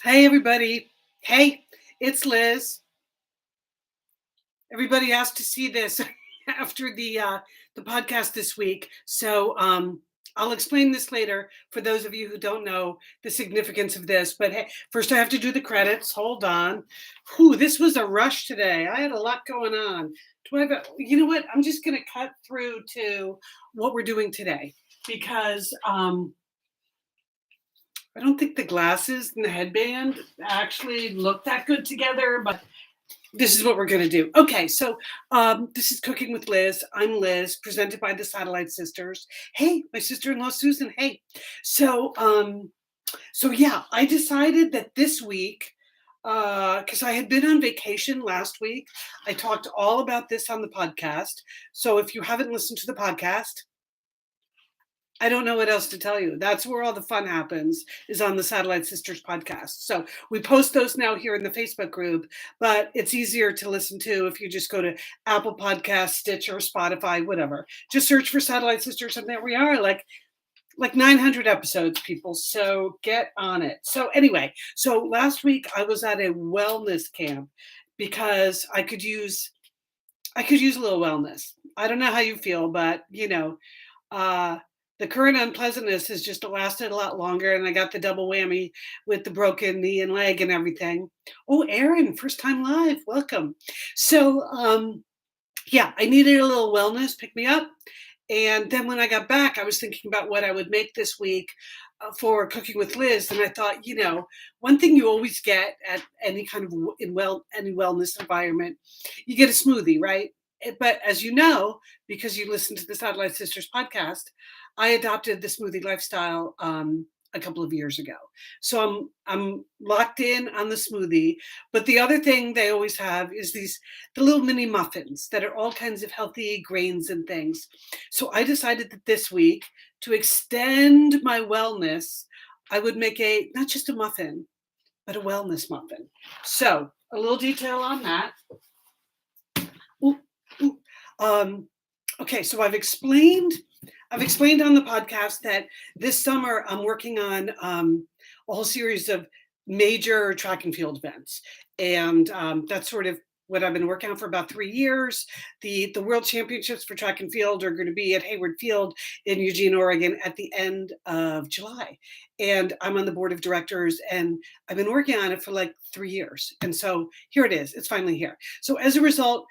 Hey, everybody. Hey, it's Liz. Everybody asked to see this after the podcast this week. So I'll explain this later for those of you who don't know the significance of this. But hey, first I have to do the credits. Hold on. Whew, this was a rush today. I had a lot going on. You know what? I'm just going to cut through to what we're doing today because I don't think the glasses and the headband actually look that good together, but this is what we're going to do. Okay, so this is Cooking with Liz. I'm Liz, presented by the Satellite Sisters. Hey, my sister-in-law Susan. Hey, so yeah, I decided that this week, because I had been on vacation last week, I talked all about this on the podcast. So if you haven't listened to the podcast, I don't know what else to tell you. That's where all the fun happens, is on the Satellite Sisters podcast. So we post those now here in the Facebook group, but it's easier to listen to if you just go to Apple Podcasts, Stitcher, Spotify, whatever. Just search for Satellite Sisters, and there we are, like 900 episodes, people. So get on it. So anyway, so last week I was at a wellness camp because I could use a little wellness. I don't know how you feel, but uh, the current unpleasantness has just lasted a lot longer, and I got the double whammy with the broken knee and leg and everything. Oh, Erin, first time live, welcome. So yeah, I needed a little wellness, pick me up. And then when I got back, I was thinking about what I would make this week for Cooking with Liz. And I thought, one thing you always get at any kind of any wellness environment, you get a smoothie, right? But as you know, because you listen to the Satellite Sisters podcast, I adopted the smoothie lifestyle a couple of years ago. So I'm locked in on the smoothie. But the other thing they always have is the little mini muffins that are all kinds of healthy grains and things. So I decided that this week, to extend my wellness, I would make not just a muffin, but a wellness muffin. So a little detail on that. Ooh, ooh. Okay, so I've explained on the podcast that this summer I'm working on a whole series of major track and field events, and that's sort of what I've been working on for about 3 years. The World Championships for track and field are going to be at Hayward Field in Eugene, Oregon, at the end of July, and I'm on the board of directors, and I've been working on it for like 3 years, and so here it is. It's finally here. So as a result,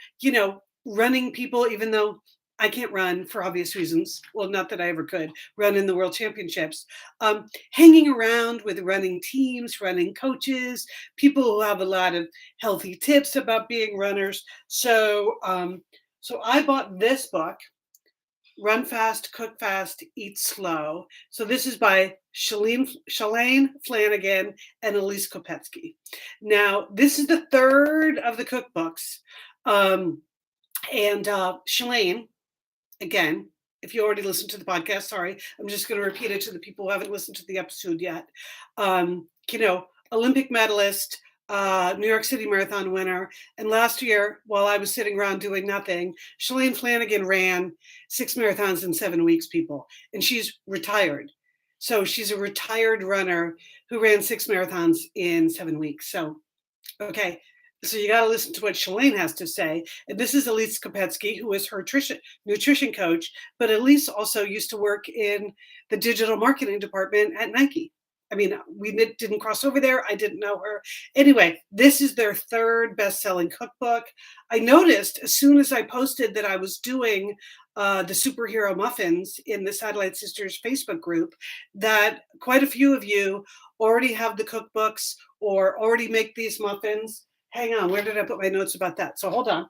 running people, even though I can't run for obvious reasons. Well, not that I ever could run in the World Championships. Hanging around with running teams, running coaches, people who have a lot of healthy tips about being runners. So I bought this book, Run Fast, Cook Fast, Eat Slow. So this is by Shalane, Flanagan, and Elyse Kopetsky. Now, this is the third of the cookbooks. And Shalane, again, if you already listened to the podcast, sorry, I'm just going to repeat it to the people who haven't listened to the episode yet. Olympic medalist, New York City Marathon winner. And last year, while I was sitting around doing nothing, Shalane Flanagan ran 6 marathons in 7 weeks, people. And she's retired. So she's a retired runner who ran 6 marathons in 7 weeks. So, okay. So you got to listen to what Shalane has to say. And this is Elyse Kopetsky, who is her nutrition coach. But Elyse also used to work in the digital marketing department at Nike. I mean, we didn't cross over there. I didn't know her. Anyway, this is their third best-selling cookbook. I noticed as soon as I posted that I was doing the Superhero Muffins in the Satellite Sisters Facebook group, that quite a few of you already have the cookbooks or already make these muffins. Hang on, where did I put my notes about that? So hold on.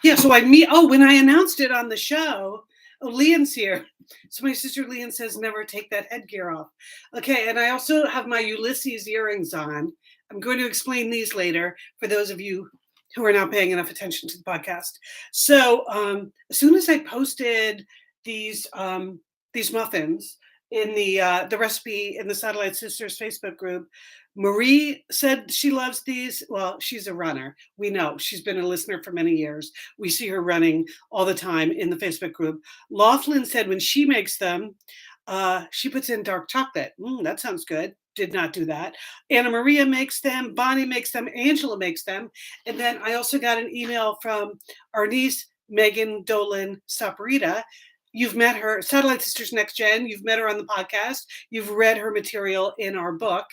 Yeah, so when I announced it on the show, Lian's here. So my sister Lian says, never take that headgear off. Okay, and I also have my Ulysses earrings on. I'm going to explain these later for those of you who are not paying enough attention to the podcast. So as soon as I posted these muffins in the recipe in the Satellite Sisters Facebook group, Marie said she loves these. Well, she's a runner. We know she's been a listener for many years. We see her running all the time in the Facebook group. Laughlin said when she makes them, She puts in dark chocolate. That sounds good. Did not do that. Anna Maria makes them. Bonnie makes them. Angela makes them. And then I also got an email from our niece, Megan Dolan Saporita. You've met her, Satellite Sisters Next Gen. You've met her on the podcast. You've read her material in our book.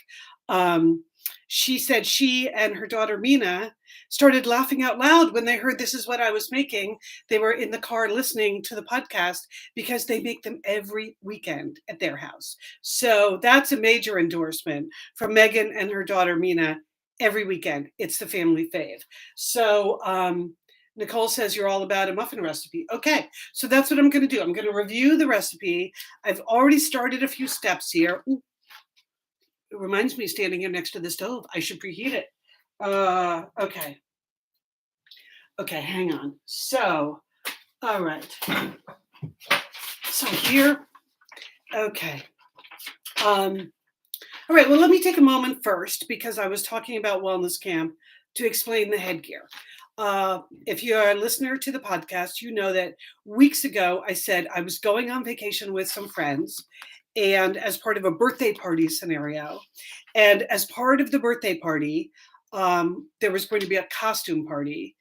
She said she and her daughter Mina started laughing out loud when they heard this is what I was making. They were in the car listening to the podcast because they make them every weekend at their house. So that's a major endorsement from Megan and her daughter Mina. Every weekend, it's the family fave. So Nicole says you're all about a muffin recipe. Okay, so that's what I'm going to do. I'm going to review the recipe. I've already started a few steps here. Ooh, it reminds me standing here next to the stove. I should preheat it. Okay. Okay, hang on. So, all right. So here, okay. All right, well, let me take a moment first because I was talking about wellness camp to explain the headgear. If you're a listener to the podcast, you know that weeks ago I said I was going on vacation with some friends and as part of a birthday party scenario. And as part of the birthday party, there was going to be a costume party.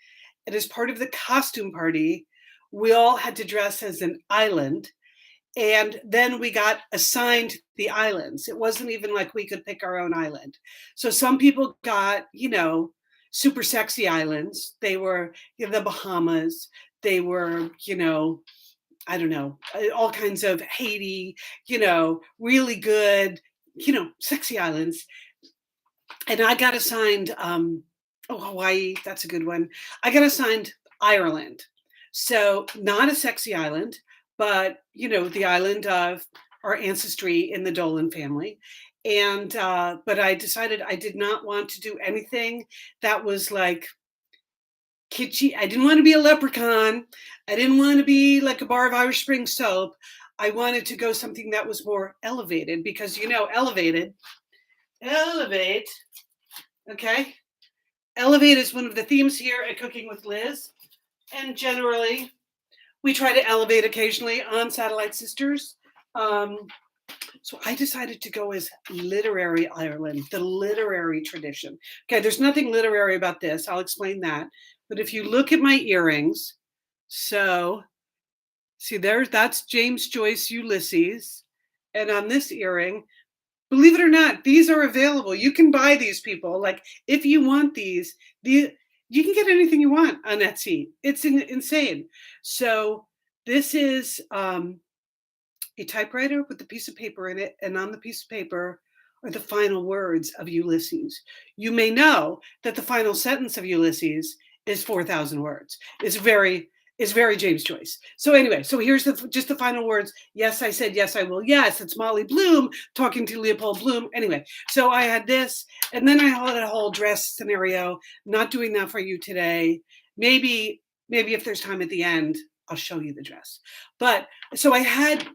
And as part of the costume party, we all had to dress as an island. And then we got assigned the islands. It wasn't even like we could pick our own island. So some people got, super sexy islands. They were the Bahamas. They were, I don't know, all kinds of Haiti, really good, sexy islands. And I got assigned, Hawaii, that's a good one. I got assigned Ireland. So not a sexy island, but, the island of our ancestry in the Dolan family. And, but I decided I did not want to do anything that was like kitschy. I didn't want to be a leprechaun. I didn't want to be like a bar of Irish Spring soap. I wanted to go something that was more elevated because, elevate, okay? Elevate is one of the themes here at Cooking with Liz. And generally, we try to elevate occasionally on Satellite Sisters. So I decided to go as literary Ireland, the literary tradition. Okay, there's nothing literary about this. I'll explain that. But if you look at my earrings, so see that's James Joyce Ulysses. And on this earring, believe it or not, these are available. You can buy these, people. Like if you want these, you can get anything you want on Etsy. It's insane. So this is a typewriter with a piece of paper in it, and on the piece of paper are the final words of Ulysses. You may know that the final sentence of Ulysses is 4,000 words. It's very James Joyce. So anyway, so here's just the final words. Yes, I said, yes, I will. Yes, it's Molly Bloom talking to Leopold Bloom. Anyway, so I had this, and then I had a whole dress scenario. Not doing that for you today. Maybe if there's time at the end, I'll show you the dress. But so I had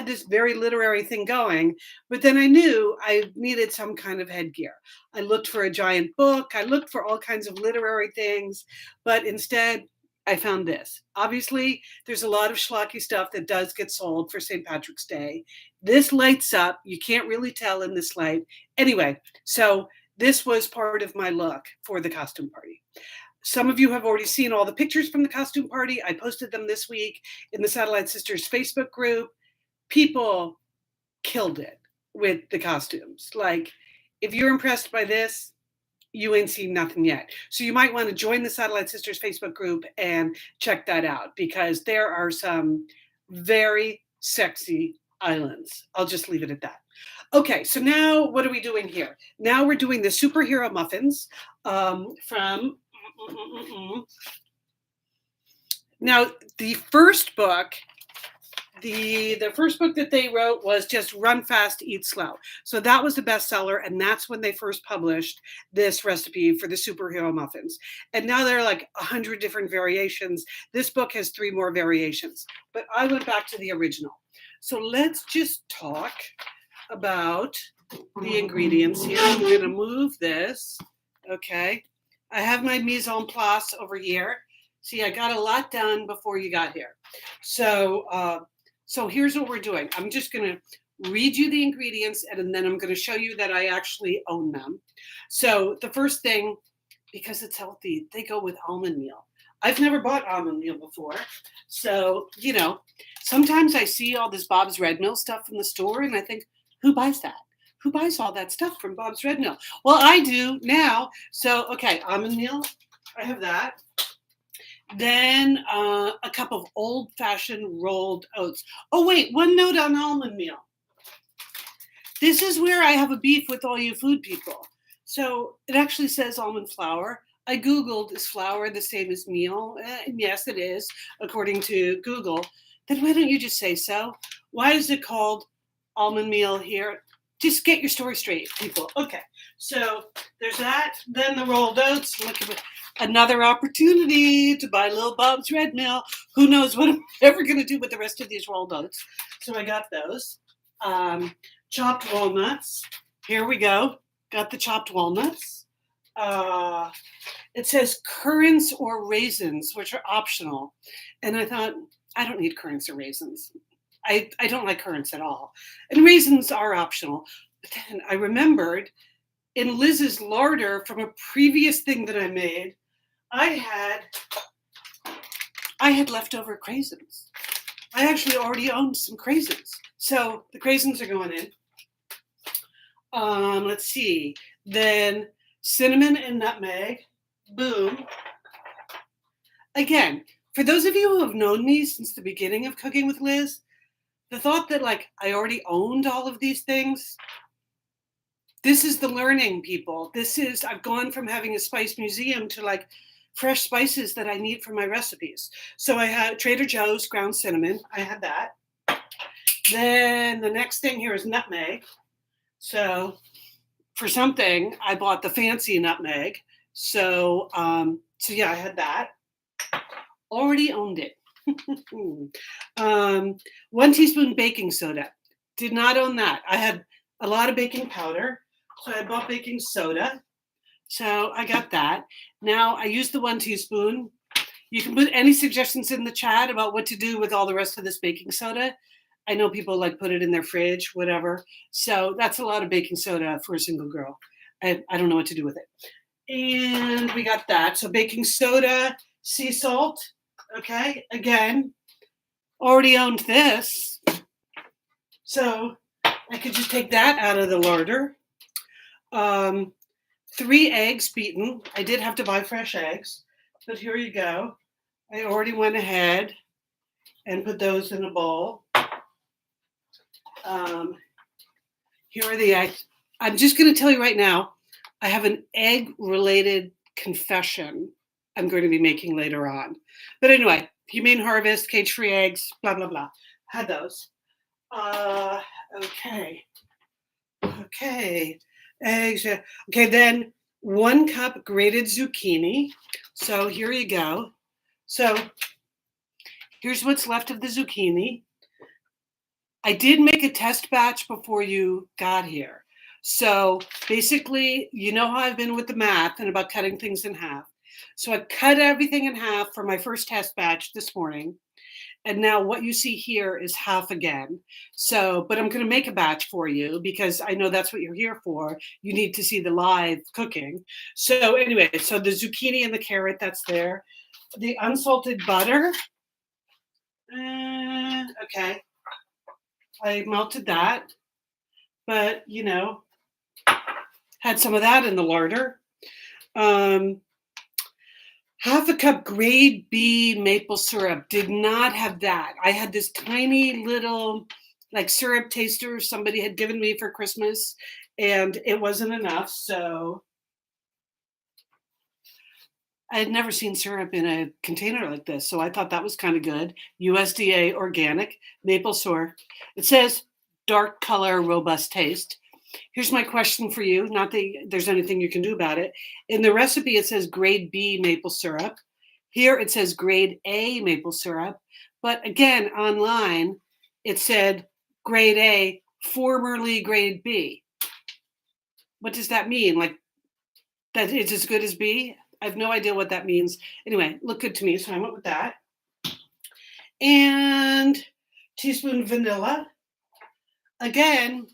this very literary thing going, but then I knew I needed some kind of headgear. I looked for a giant book. I looked for all kinds of literary things, but instead I found this. Obviously, there's a lot of schlocky stuff that does get sold for St. Patrick's Day. This lights up. You can't really tell in this light. Anyway, so this was part of my look for the costume party. Some of you have already seen all the pictures from the costume party. I posted them this week in the Satellite Sisters Facebook group. People killed it with the costumes. Like, if you're impressed by this, you ain't seen nothing yet. So you might want to join the Satellite Sisters Facebook group and check that out because there are some very sexy islands. I'll just leave it at that. Okay, so now what are we doing here? Now we're doing the Superhero Muffins from... Now, the first book... The first book that they wrote was just Run Fast, Eat Slow. So that was the bestseller, and that's when they first published this recipe for the Superhero Muffins. And now there are like 100 different variations. This book has 3 more variations, but I went back to the original. So let's just talk about the ingredients here. I'm going to move this. Okay. I have my mise en place over here. See, I got a lot done before you got here. So here's what we're doing. I'm just going to read you the ingredients, and then I'm going to show you that I actually own them. So the first thing, because it's healthy, they go with almond meal. I've never bought almond meal before. So, sometimes I see all this Bob's Red Mill stuff in the store and I think, who buys that? Who buys all that stuff from Bob's Red Mill? Well, I do now. So, okay, almond meal, I have that. Then a cup of old-fashioned rolled oats. Oh, wait, one note on almond meal. This is where I have a beef with all you food people. So it actually says almond flour. I Googled, is flour the same as meal? Yes, it is, according to Google. Then why don't you just say so? Why is it called almond meal here? Just get your story straight, people. Okay, so there's that. Then the rolled oats. Look at it. Another opportunity to buy little Bob's Red Mill. Who knows what I'm ever going to do with the rest of these rolled oats. So I got those. Chopped walnuts. Here we go. Got the chopped walnuts. It says currants or raisins, which are optional. And I thought, I don't need currants or raisins. I don't like currants at all. And raisins are optional. But then I remembered in Liz's larder from a previous thing that I made, I had leftover craisins. I actually already owned some craisins. So the craisins are going in. Let's see. Then cinnamon and nutmeg. Boom. Again, for those of you who have known me since the beginning of Cooking with Liz, the thought that I already owned all of these things, this is the learning, people. I've gone from having a spice museum to fresh spices that I need for my recipes. So I had Trader Joe's ground cinnamon. I had that. Then the next thing here is nutmeg. So for something, I bought the fancy nutmeg. So yeah, I had that. Already owned it. 1 teaspoon baking soda. Did not own that. I had a lot of baking powder, so I bought baking soda. So I got that. Now I use the 1 teaspoon. You can put any suggestions in the chat about what to do with all the rest of this baking soda. I know people put it in their fridge, whatever. So that's a lot of baking soda for a single girl. I don't know what to do with it. And we got that. So baking soda, sea salt. Okay, again, already owned this. So I could just take that out of the larder. 3 eggs beaten. I did have to buy fresh eggs, but here you go. I already went ahead and put those in a bowl. Here are the eggs. I'm just going to tell you right now, I have an egg-related confession I'm going to be making later on. But anyway, Humane Harvest, cage-free eggs, blah, blah, blah. Had those. Okay. Eggs. Okay, then 1 cup grated zucchini. So here you go. So here's what's left of the zucchini. I did make a test batch before you got here. So basically, you know how I've been with the math and about cutting things in half. So I cut everything in half for my first test batch this morning. And now what you see here is half again. So, but I'm going to make a batch for you because I know that's what you're here for. You need to see the live cooking. So anyway, so the zucchini and the carrot, that's there. The unsalted butter. Okay. I melted that. But, had some of that in the larder. Half a cup grade B maple syrup. Did not have that. I had this tiny little syrup taster somebody had given me for Christmas, and it wasn't enough. So I had never seen syrup in a container like this. So I thought that was kind of good. USDA organic maple syrup. It says dark color, robust taste. Here's my question for you. Not that there's anything you can do about it. In the recipe, it says grade B maple syrup. Here it says grade A maple syrup. But again, online, it said grade A, formerly grade B. What does that mean? That it's as good as B? I have no idea what that means. Anyway, looked good to me, so I went with that. And teaspoon vanilla. again,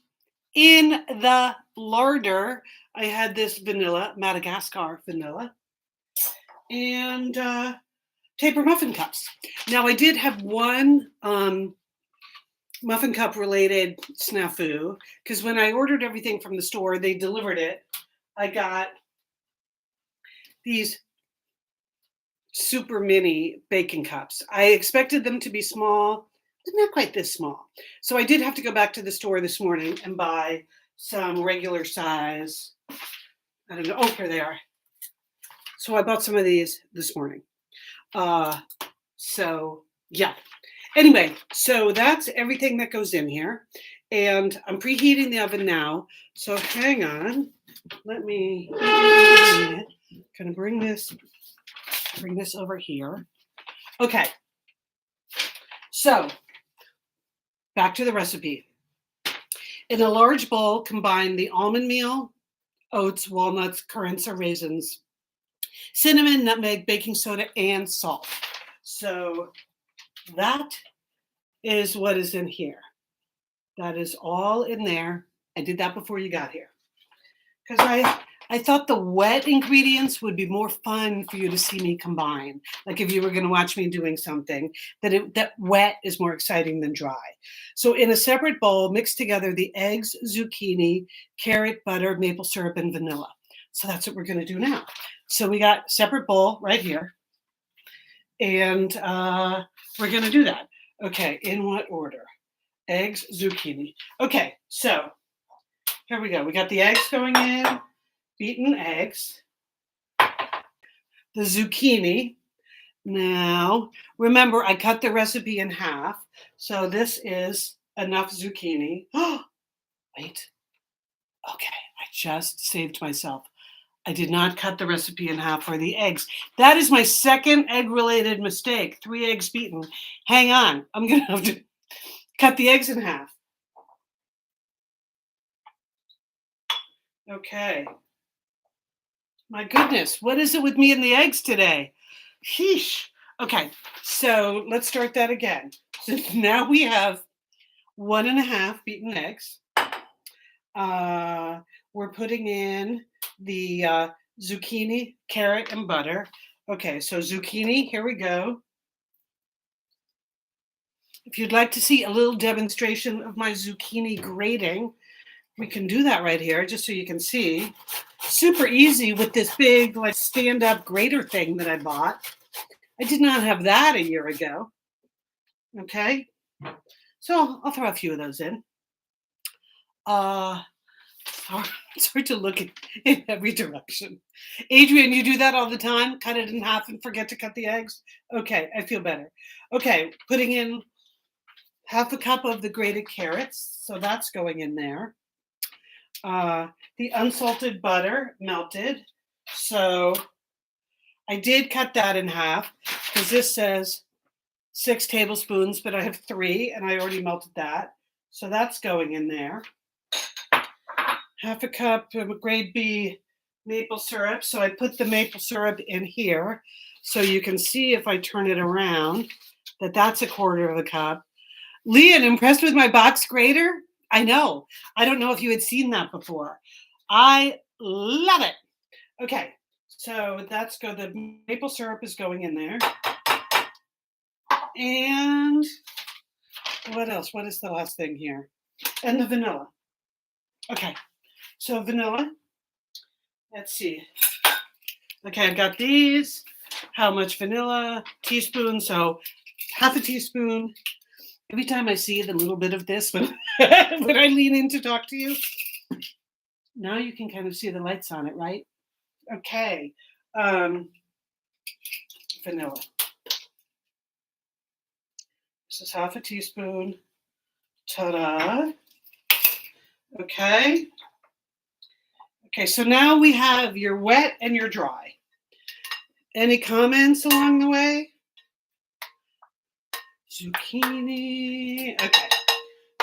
in the larder, I had this vanilla, Madagascar vanilla, and taper muffin cups. Now, I did have one muffin cup related snafu, because when I ordered everything from the store, they delivered it. I got these super mini baking cups. I expected them to be small, but not quite this small. So I did have to go back to the store this morning and buy some regular size. I don't know. Oh, here they are. So I bought some of these this morning. So yeah. Anyway, so that's everything that goes in here. And I'm preheating the oven now. So hang on. Let me kind of bring this over here. Okay. So back to the recipe. In a large bowl, combine the almond meal, oats, walnuts, currants, or raisins, cinnamon, nutmeg, baking soda, and salt. So that is what is in here. That is all in there. I did that before you got here, because I thought the wet ingredients would be more fun for you to see me combine. Like if you were going to watch me doing something, that wet is more exciting than dry. So in a separate bowl, mix together the eggs, zucchini, carrot, butter, maple syrup, and vanilla. So that's what we're going to do now. So we got separate bowl right here. And we're going to do that. Okay, in what order? Eggs, zucchini. Okay, so here we go. We got the eggs going in, beaten eggs, the zucchini. Now, remember, I cut the recipe in half, so this is enough zucchini. Oh, wait. Okay, I just saved myself. I did not cut the recipe in half for the eggs. That is my second egg-related mistake. 3 eggs beaten. Hang on. I'm going to have to cut the eggs in half. Okay. My goodness, what is it with me and the eggs today? Sheesh. Okay, so let's start that again. So now we have 1.5 beaten eggs. We're putting in the zucchini, carrot, and butter. Okay, so zucchini, here we go. If you'd like to see a little demonstration of my zucchini grating, we can do that right here, just so you can see. Super easy with this big, like, stand-up grater thing that I bought. I did not have that a year ago. Okay, so I'll throw a few of those in. It's hard to look in every direction. Adrian, you do that all the time? Cut it in half and forget to cut the eggs? Okay, I feel better. Okay, putting in 1/2 cup of the grated carrots. So that's going in there. The unsalted butter melted. So I did cut that in half because this says 6 tablespoons, but I have 3 and I already melted that. So that's going in there. 1/2 cup of grade B maple syrup. So I put the maple syrup in here so you can see if I turn it around that that's 1/4 cup. Lian, impressed with my box grater? I know. I don't know if you had seen that before. I love it. Okay, so that's good. The maple syrup is going in there. And what else? What is the last thing here? And the vanilla. Okay, so vanilla. Let's see. Okay, I've got these. How much vanilla? Teaspoon. So 1/2 teaspoon. Every time I see the little bit of this when, when I lean in to talk to you, now you can kind of see the lights on it, right? Okay. Vanilla. This is 1/2 teaspoon. Ta-da. Okay. Okay, so now we have your wet and your dry. Any comments along the way? Zucchini. Okay,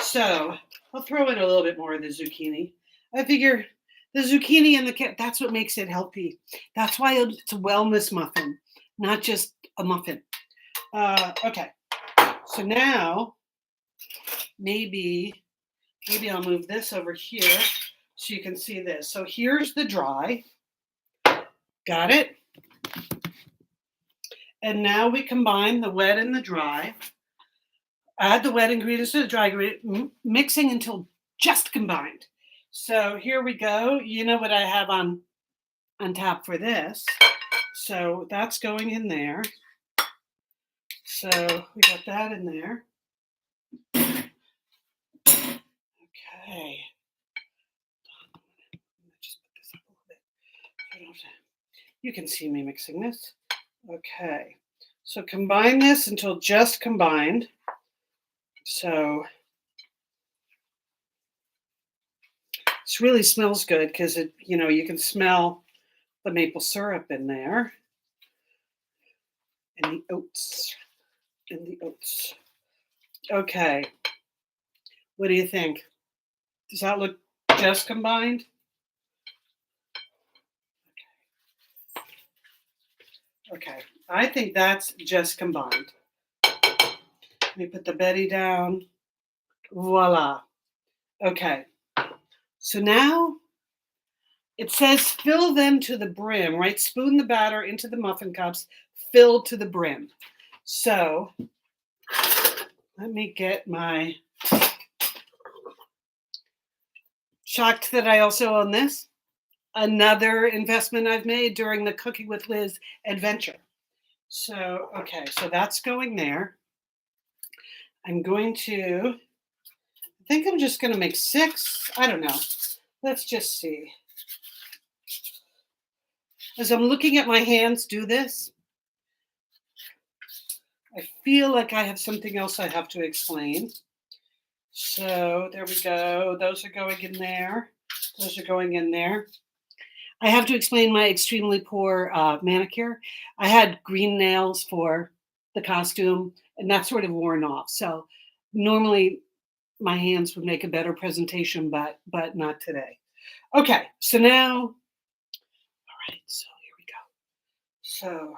so I'll throw in a little bit more of the zucchini. I figure the zucchini and the carrot, that's what makes it healthy. That's why it's a wellness muffin, not just a muffin. Okay, so now maybe maybe I'll move this over here so you can see this. So here's the dry. Got it? And now we combine the wet and the dry. Add the wet ingredients to the dry ingredients, mixing until just combined. So here we go. You know what I have on tap for this. So that's going in there. So we got that in there. Okay. Just put this up a little bit. You can see me mixing this. Okay. So combine this until just combined. So this really smells good because it, you can smell the maple syrup in there. And the oats. Okay. What do you think? Does that look just combined? Okay. I think that's just combined. Let me put the Betty down. Voila. Okay. So now it says fill them to the brim, right? Spoon the batter into the muffin cups, fill to the brim. So let me get my, shocked that I also own this. Another investment I've made during the Cooking with Liz adventure. So, okay, so that's going there. I think I'm just going to make 6. I don't know. Let's just see. As I'm looking at my hands do this, I feel like I have something else I have to explain. So there we go. Those are going in there. Those are going in there. I have to explain my extremely poor manicure. I had green nails for the costume, and that sort of worn off. So normally my hands would make a better presentation, but not today. Okay, so now, all right, so here we go. So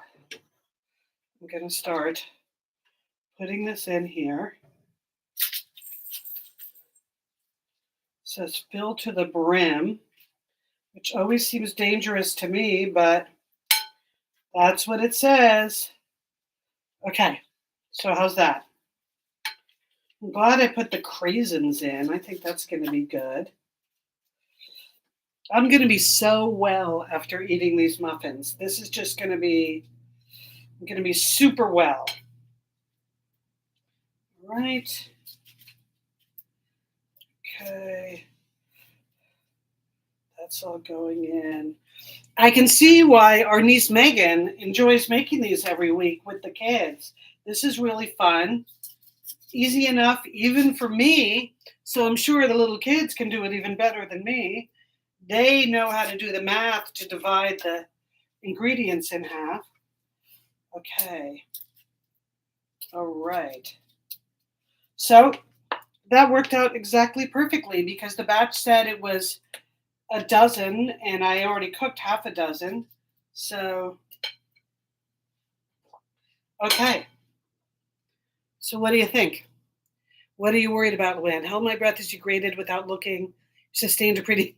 I'm going to start putting this in here. It says fill to the brim, which always seems dangerous to me, but that's what it says. Okay, so how's that? I'm glad I put the craisins in. I think that's going to be good. I'm going to be so well after eating these muffins. This is just going to be, I'm going to be super well. All right. Okay. That's all going in. I can see why our niece Megan enjoys making these every week with the kids. This is really fun. Easy enough even for me. So I'm sure the little kids can do it even better than me. They know how to do the math to divide the ingredients in half. Okay. All right. So that worked out exactly perfectly because the batch said it was a dozen and I already cooked half a dozen. So, okay. So what do you think? What are you worried about, Lian? Hold my breath as you grated without looking. Sustained a pretty...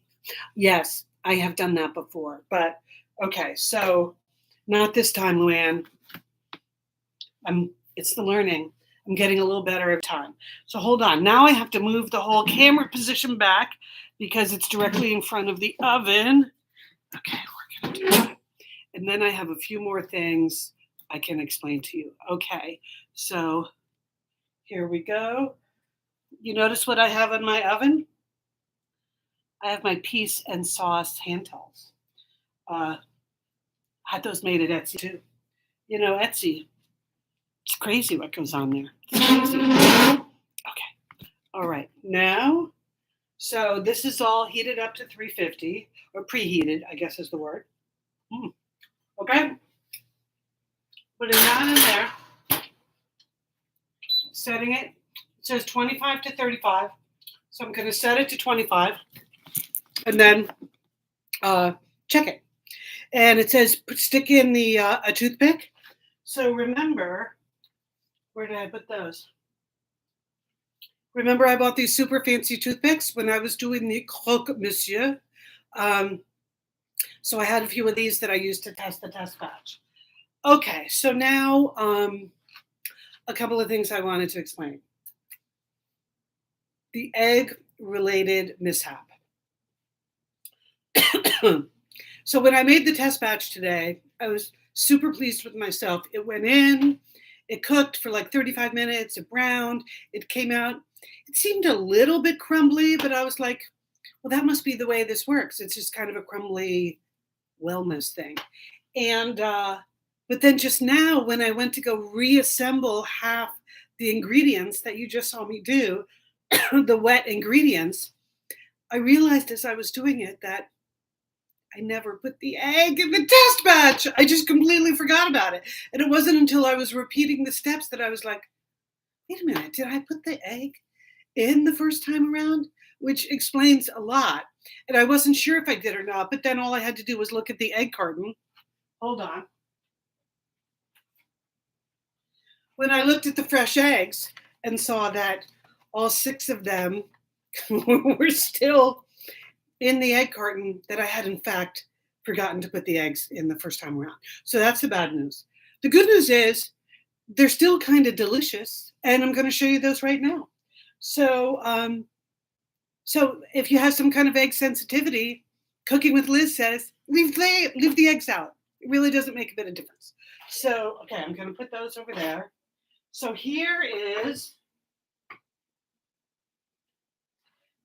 Yes, I have done that before. But, okay, so not this time, Lian. It's the learning. I'm getting a little better every time. So hold on. Now I have to move the whole camera position back because it's directly in front of the oven. Okay, we're going to do that. And then I have a few more things I can explain to you. Okay, so here we go. You notice what I have in my oven? I have my peace and sauce hand towels. Had those made at Etsy too. You know, Etsy, it's crazy what goes on there. It's crazy. Okay. All right. Now, so this is all heated up to 350, or preheated, I guess is the word. Okay. Putting that in there. Setting it. It says 25 to 35. So I'm going to set it to 25. And then check it. And it says stick in the a toothpick. So remember, where did I put those? Remember I bought these super fancy toothpicks when I was doing the croque monsieur? Um, so I had a few of these that I used to test the test batch. Okay, so now a couple of things I wanted to explain. The egg-related mishap. So when I made the test batch today, I was super pleased with myself. It went in, it cooked for like 35 minutes, it browned, it came out. It seemed a little bit crumbly, but I was like, well, that must be the way this works. It's just kind of a crumbly wellness thing. And but then just now, when I went to go reassemble half the ingredients that you just saw me do, the wet ingredients, I realized as I was doing it that I never put the egg in the test batch. I just completely forgot about it. And it wasn't until I was repeating the steps that I was like, wait a minute, did I put the egg in the first time around? Which explains a lot. And I wasn't sure if I did or not, but then all I had to do was look at the egg carton. Hold on. When I looked at the fresh eggs and saw that all 6 of them were still in the egg carton, that I had in fact forgotten to put the eggs in the first time around. So that's the bad news. The good news is they're still kind of delicious, and I'm going to show you those right now. So so if you have some kind of egg sensitivity, Cooking with Liz says leave the eggs out. It really doesn't make a bit of difference. So okay, I'm going to put those over there. So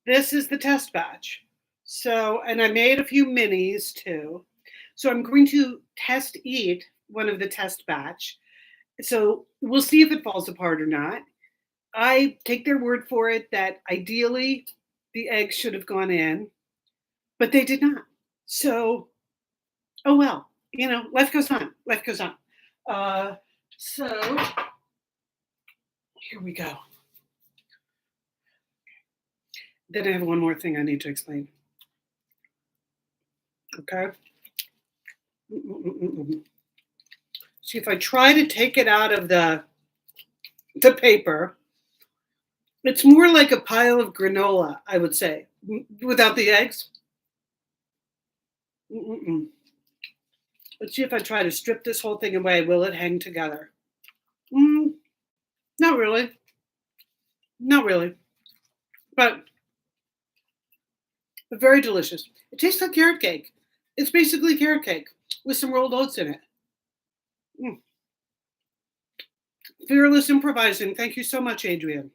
this is the test batch. So, and I made a few minis too. So I'm going to test eat one of the test batch. So we'll see if it falls apart or not. I take their word for it that ideally the eggs should have gone in, but they did not. So, oh well, life goes on. Life goes on. So here we go. Then I have one more thing I need to explain. Okay. See, if I try to take it out of the paper, it's more like a pile of granola, I would say, without the eggs. Let's see if I try to strip this whole thing away. Will it hang together? Not really. Not really. But very delicious. It tastes like carrot cake. It's basically carrot cake with some rolled oats in it. Fearless improvising. Thank you so much, Adrian.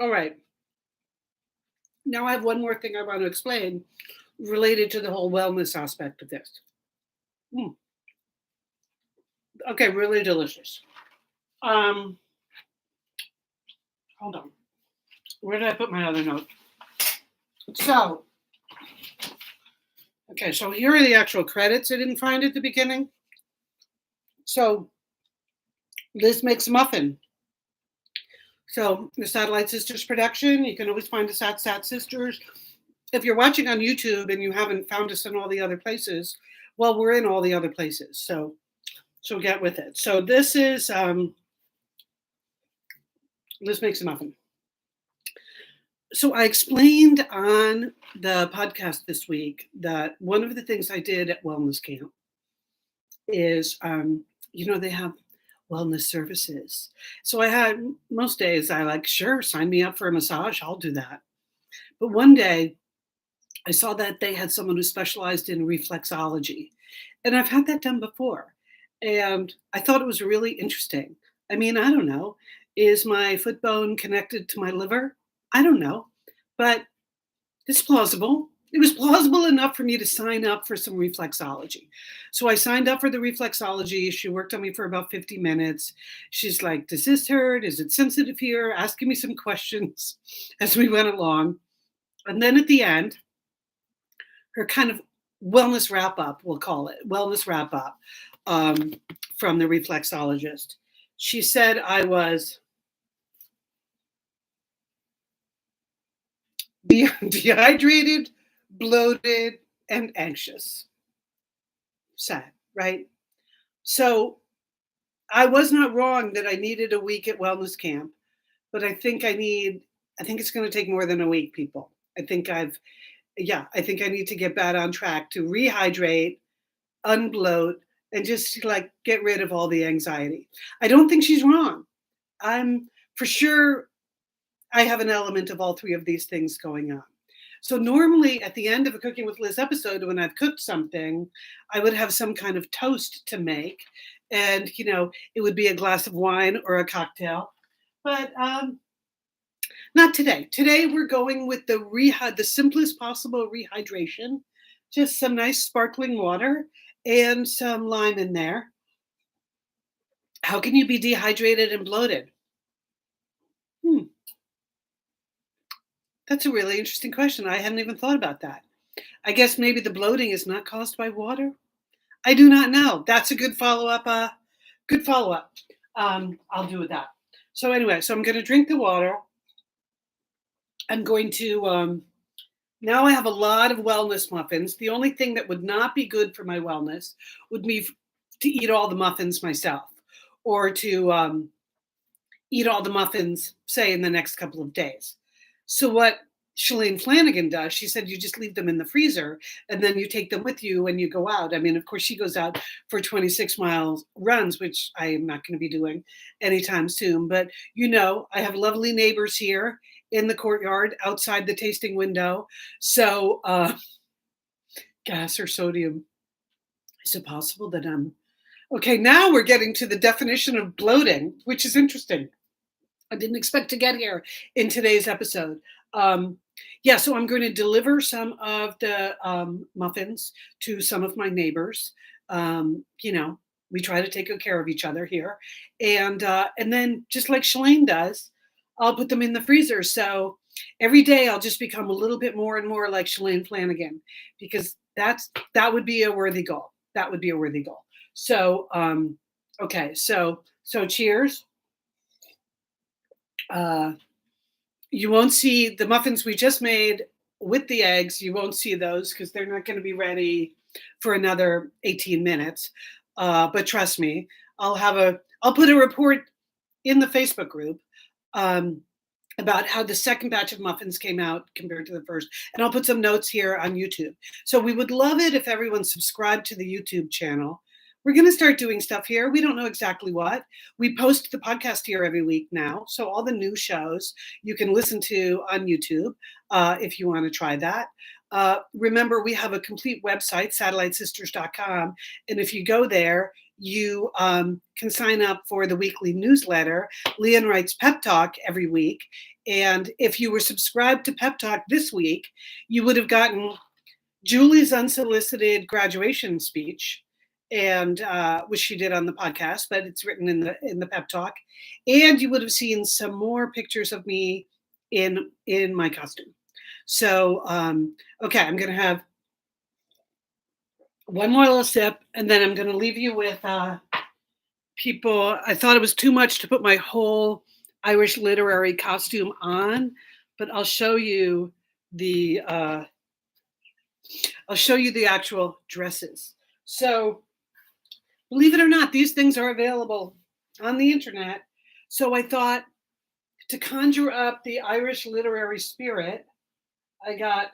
All right. Now I have one more thing I want to explain related to the whole wellness aspect of this. Okay, really delicious. Hold on. Where did I put my other note? So, okay, so here are the actual credits I didn't find at the beginning. So, Liz makes muffin. So, the Satellite Sisters production, you can always find us at Sat Sisters. If you're watching on YouTube and you haven't found us in all the other places, well, we're in all the other places. So get with it. So this is Liz makes a muffin. So I explained on the podcast this week that one of the things I did at wellness camp is, they have wellness services. So I had most days I like, sure, sign me up for a massage. I'll do that. But one day I saw that they had someone who specialized in reflexology. And I've had that done before. And I thought it was really interesting. I mean, I don't know. Is my foot bone connected to my liver? I don't know. But it's plausible. It was plausible enough for me to sign up for some reflexology. So I signed up for the reflexology. She worked on me for about 50 minutes. She's like, does this hurt? Is it sensitive here? Asking me some questions as we went along. And then at the end, her kind of wellness wrap up, we'll call it, wellness wrap up from the reflexologist. She said I was dehydrated, bloated, and anxious. Sad, right? So I was not wrong that I needed a week at wellness camp, but I think it's going to take more than a week, people. I think I need to get back on track to rehydrate, unbloat, and just like get rid of all the anxiety. I don't think she's wrong. I'm for sure I have an element of all three of these things going on. So normally at the end of a Cooking with Liz episode, when I've cooked something, I would have some kind of toast to make. And, it would be a glass of wine or a cocktail. But not today. Today we're going with the simplest possible rehydration. Just some nice sparkling water and some lime in there. How can you be dehydrated and bloated? That's a really interesting question. I hadn't even thought about that. I guess maybe the bloating is not caused by water. I do not know. That's a good follow-up. I'll do with that. So anyway, I'm going to drink the water. I'm going to, now I have a lot of wellness muffins. The only thing that would not be good for my wellness would be to eat all the muffins myself, or to eat all the muffins, say, in the next couple of days. So what Shalane Flanagan does, she said you just leave them in the freezer and then you take them with you when you go out. I mean, of course, she goes out for 26-mile runs, which I am not going to be doing anytime soon. But, I have lovely neighbors here in the courtyard outside the tasting window. So gas or sodium. Is it possible that okay, now we're getting to the definition of bloating, which is interesting. I didn't expect to get here in today's episode. So I'm going to deliver some of the muffins to some of my neighbors. We try to take good care of each other here. And then just like Shalane does, I'll put them in the freezer. So every day I'll just become a little bit more and more like Shalane Flanagan, because that would be a worthy goal. That would be a worthy goal. So, okay. So cheers. You won't see the muffins we just made with the eggs. You won't see those because they're not going to be ready for another 18 minutes. But trust me, I'll put a report in the Facebook group about how the second batch of muffins came out compared to the first. And I'll put some notes here on YouTube. So we would love it if everyone subscribed to the YouTube channel. We're going to start doing stuff here. We don't know exactly what. We post the podcast here every week now. So all the new shows you can listen to on YouTube if you want to try that. Remember, we have a complete website, satellitesisters.com. And if you go there, you can sign up for the weekly newsletter. Lian writes Pep Talk every week. And if you were subscribed to Pep Talk this week, you would have gotten Julie's unsolicited graduation speech, and which she did on the podcast, but it's written in the Pep Talk. And you would have seen some more pictures of me in my costume. So, okay, I'm going to have one more little sip, and then I'm going to leave you with people. I thought it was too much to put my whole Irish literary costume on, but I'll show you the actual dresses. So, believe it or not, these things are available on the internet. So I thought, to conjure up the Irish literary spirit, I got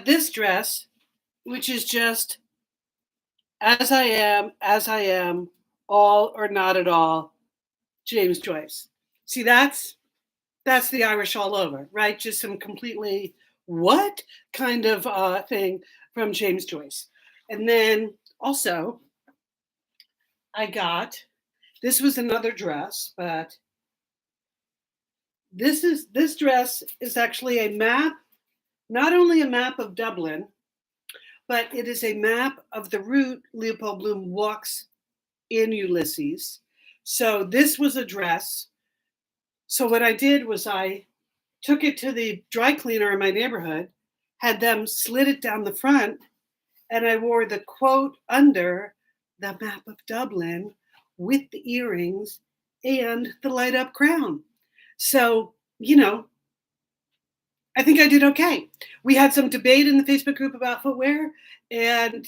this dress, which is just as I am, all or not at all, James Joyce. See, that's the Irish all over, right? Just some completely what kind of thing from James Joyce. And then also, this was another dress, but this dress is actually a map, not only a map of Dublin, but it is a map of the route Leopold Bloom walks in Ulysses. So this was a dress. So what I did was I took it to the dry cleaner in my neighborhood, had them slit it down the front, and I wore the quote under, the map of Dublin, with the earrings and the light up crown. So, I think I did okay. We had some debate in the Facebook group about footwear, and,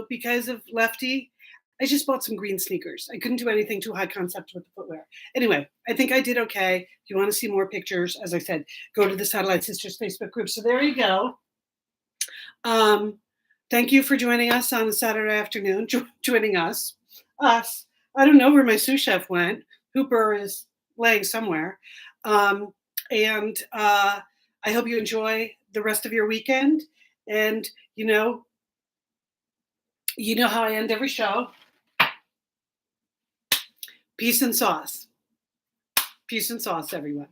because of Lefty, I just bought some green sneakers. I couldn't do anything too high concept with the footwear. Anyway, I think I did okay. If you want to see more pictures, as I said, go to the Satellite Sisters Facebook group. So there you go. Thank you for joining us on a Saturday afternoon. Joining us. Us. I don't know where my sous chef went. Hooper is laying somewhere. And I hope you enjoy the rest of your weekend. And you know how I end every show. Peace and sauce. Peace and sauce, everyone.